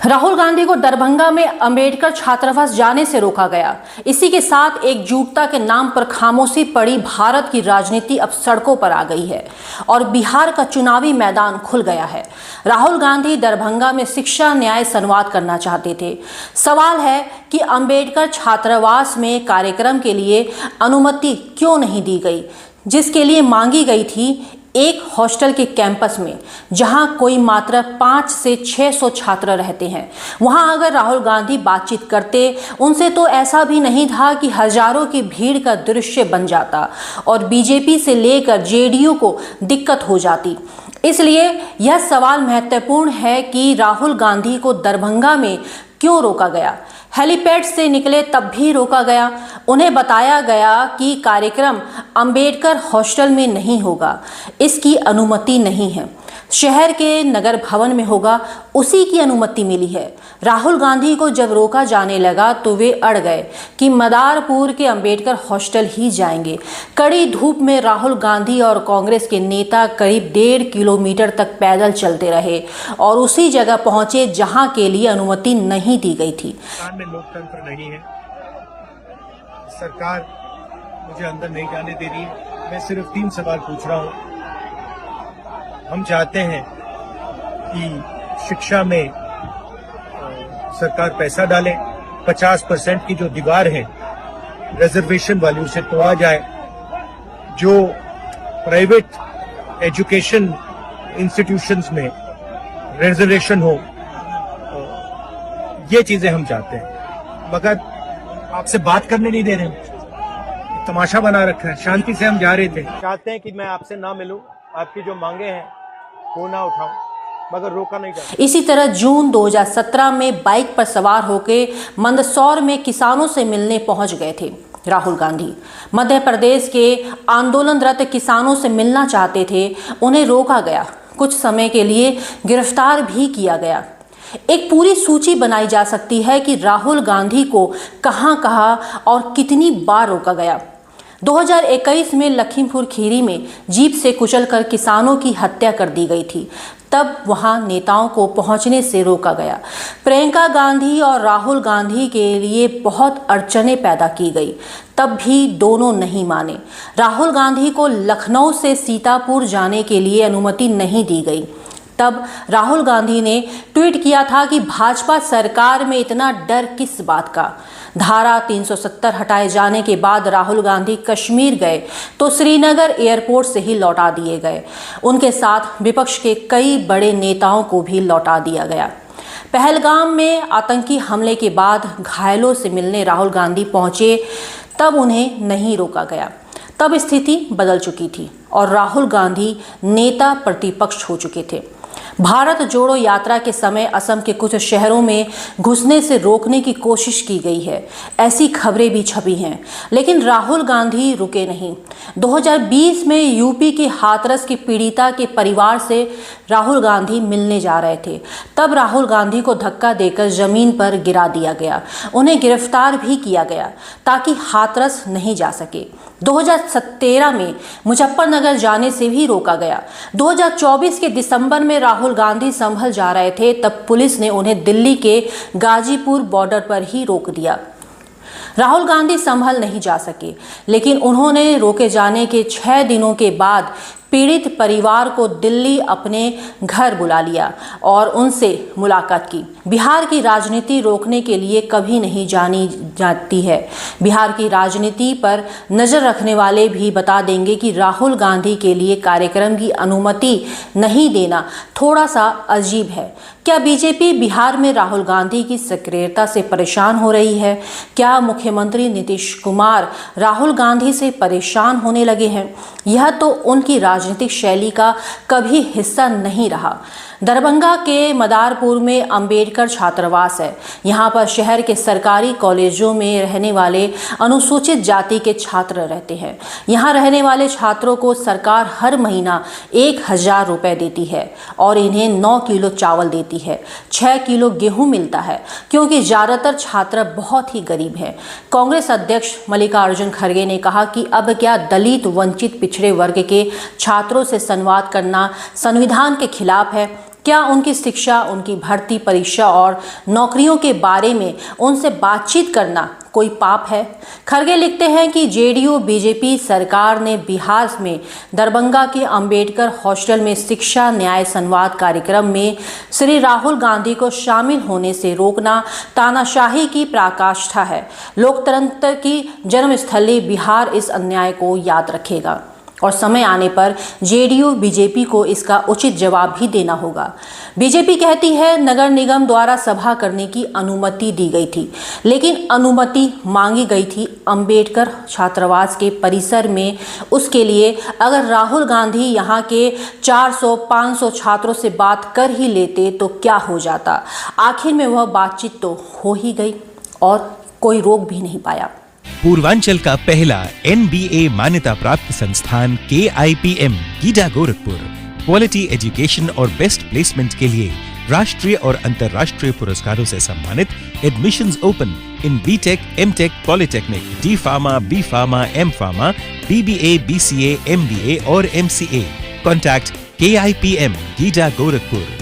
राहुल गांधी को दरभंगा में अंबेडकर छात्रावास जाने से रोका गया। इसी के साथ एकजुटता के नाम पर खामोशी पड़ी भारत की राजनीति अब सड़कों पर आ गई है और बिहार का चुनावी मैदान खुल गया है। राहुल गांधी दरभंगा में शिक्षा न्याय संवाद करना चाहते थे। सवाल है कि अंबेडकर छात्रावास में कार्यक्रम के लिए अनुमति क्यों नहीं दी गई, जिसके लिए मांगी गई थी एक हॉस्टल के कैंपस में, जहां कोई मात्र 5 से 600 छात्र रहते हैं। वहां अगर राहुल गांधी बातचीत करते उनसे तो ऐसा भी नहीं था कि हजारों की भीड़ का दृश्य बन जाता और बीजेपी से लेकर जेडीयू को दिक्कत हो जाती। इसलिए यह सवाल महत्वपूर्ण है कि राहुल गांधी को दरभंगा में क्यों रोका गया। हेलीपैड से निकले तब भी रोका गया। उन्हें बताया गया कि कार्यक्रम अंबेडकर हॉस्टल में नहीं होगा, इसकी अनुमति नहीं है, शहर के नगर भवन में होगा, उसी की अनुमति मिली है। राहुल गांधी को जब रोका जाने लगा तो वे अड़ गए कि मदारपुर के अंबेडकर हॉस्टल ही जाएंगे। कड़ी धूप में राहुल गांधी और कांग्रेस के नेता करीब 1.5 किलोमीटर तक पैदल चलते रहे और उसी जगह पहुंचे जहां के लिए अनुमति नहीं दी गई थी। में लोकतंत्र नहीं है, सरकार मुझे अंदर नहीं जाने दे रही है। मैं सिर्फ 3 सवाल पूछ रहा हूं। हम चाहते हैं कि शिक्षा में सरकार पैसा डाले, 50% की जो दीवार है रिजर्वेशन वाली उसे तोड़ा जाए, जो प्राइवेट एजुकेशन इंस्टीट्यूशंस में रिजर्वेशन हो, ये चीजें हम चाहते हैं। मगर आपसे बात करने नहीं दे रहे हैं, तमाशा बना रखा है। शांति से हम जा रहे थे, चाहते हैं कि मैं आपसे ना मिलूं, आपकी जो मांगे हैं वो ना उठाऊं, मगर रोका नहीं जाता। इसी तरह जून 2017 में बाइक पर सवार होकर मंदसौर में किसानों से मिलने पहुंच गए थे राहुल गांधी। मध्य प्रदेश के आंदोलनरत किसानों से मिलना चाहते थे, उन्हें रोका गया, कुछ समय के लिए गिरफ्तार भी किया गया। एक पूरी सूची बनाई जा सकती है कि राहुल गांधी को कहां कहां और कितनी बार रोका गया। 2021 में लखीमपुर खीरी में जीप से कुचलकर किसानों की हत्या कर दी गई थी, तब वहां नेताओं को पहुंचने से रोका गया। प्रियंका गांधी और राहुल गांधी के लिए बहुत अड़चनें पैदा की गई, तब भी दोनों नहीं माने। राहुल गांधी को लखनऊ से सीतापुर जाने के लिए अनुमति नहीं दी गई। तब राहुल गांधी ने ट्वीट किया था कि भाजपा सरकार में इतना डर किस बात का। धारा 370 हटाए जाने के बाद राहुल गांधी कश्मीर गए तो श्रीनगर एयरपोर्ट से ही लौटा दिए गए। उनके साथ विपक्ष के कई बड़े नेताओं को भी लौटा दिया गया। पहलगाम में आतंकी हमले के बाद घायलों से मिलने राहुल गांधी पहुंचे, तब उन्हें नहीं रोका गया। तब स्थिति बदल चुकी थी और राहुल गांधी नेता प्रतिपक्ष हो चुके थे। भारत जोड़ो यात्रा के समय असम के कुछ शहरों में घुसने से रोकने की कोशिश की गई है, ऐसी खबरें भी छपी हैं, लेकिन राहुल गांधी रुके नहीं। 2020 में यूपी के हाथरस की पीड़िता के परिवार से राहुल गांधी मिलने जा रहे थे, तब राहुल गांधी को धक्का देकर जमीन पर गिरा दिया गया। उन्हें गिरफ्तार भी किया गया ताकि हाथरस नहीं जा सके। 2017 में मुजफ्फरनगर जाने से भी रोका गया। 2024 के दिसंबर में राहुल गांधी संभल जा रहे थे, तब पुलिस ने उन्हें दिल्ली के गाजीपुर बॉर्डर पर ही रोक दिया। राहुल गांधी संभल नहीं जा सके, लेकिन उन्होंने रोके जाने के 6 दिनों के बाद पीड़ित परिवार को दिल्ली अपने घर बुला लिया और उनसे मुलाकात की। बिहार की राजनीति रोकने के लिए कभी नहीं जानी जाती है। बिहार की राजनीति पर नज़र रखने वाले भी बता देंगे कि राहुल गांधी के लिए कार्यक्रम की अनुमति नहीं देना थोड़ा सा अजीब है। क्या बीजेपी बिहार में राहुल गांधी की सक्रियता से परेशान हो रही है? क्या मुख्यमंत्री नीतीश कुमार राहुल गांधी से परेशान होने लगे हैं? यह तो उनकी राजनीतिक शैली का कभी हिस्सा नहीं रहा। दरभंगा के मदारपुर में अंबेडकर छात्रावास है। यहाँ पर शहर के सरकारी कॉलेजों में रहने वाले अनुसूचित जाति के छात्र रहते हैं। यहाँ रहने वाले छात्रों को सरकार हर महीना 1000 रुपये देती है और इन्हें 9 किलो चावल देती है, 6 किलो गेहूं मिलता है, क्योंकि ज़्यादातर छात्र बहुत ही गरीब हैं। कांग्रेस अध्यक्ष मल्लिकार्जुन खड़गे ने कहा कि अब क्या दलित, वंचित, पिछड़े वर्ग के छात्रों से संवाद करना संविधान के खिलाफ है? क्या उनकी शिक्षा, उनकी भर्ती परीक्षा और नौकरियों के बारे में उनसे बातचीत करना कोई पाप है? खरगे लिखते हैं कि जेडीयू बीजेपी सरकार ने बिहार में दरभंगा के अंबेडकर हॉस्टल में शिक्षा न्याय संवाद कार्यक्रम में श्री राहुल गांधी को शामिल होने से रोकना तानाशाही की पराकाष्ठा है। लोकतंत्र की जन्मस्थली बिहार इस अन्याय को याद रखेगा और समय आने पर जेडीयू बीजेपी को इसका उचित जवाब भी देना होगा। बीजेपी कहती है नगर निगम द्वारा सभा करने की अनुमति दी गई थी, लेकिन अनुमति मांगी गई थी अंबेडकर छात्रावास के परिसर में। उसके लिए अगर राहुल गांधी यहाँ के 400-500 छात्रों से बात कर ही लेते तो क्या हो जाता। आखिर में वह बातचीत तो हो ही गई और कोई रोक भी नहीं पाया। पूर्वांचल का पहला NBA मान्यता प्राप्त संस्थान KIPM GIDA Gorakhpur quality education और बेस्ट प्लेसमेंट के लिए राष्ट्रीय और अंतर्राष्ट्रीय पुरस्कारों से सम्मानित। Admissions open in BTech, MTech, polytechnic, D Pharma, B Pharma, M Pharma, BBA, BCA, MBA और MCA। Contact KIPM GIDA Gorakhpur.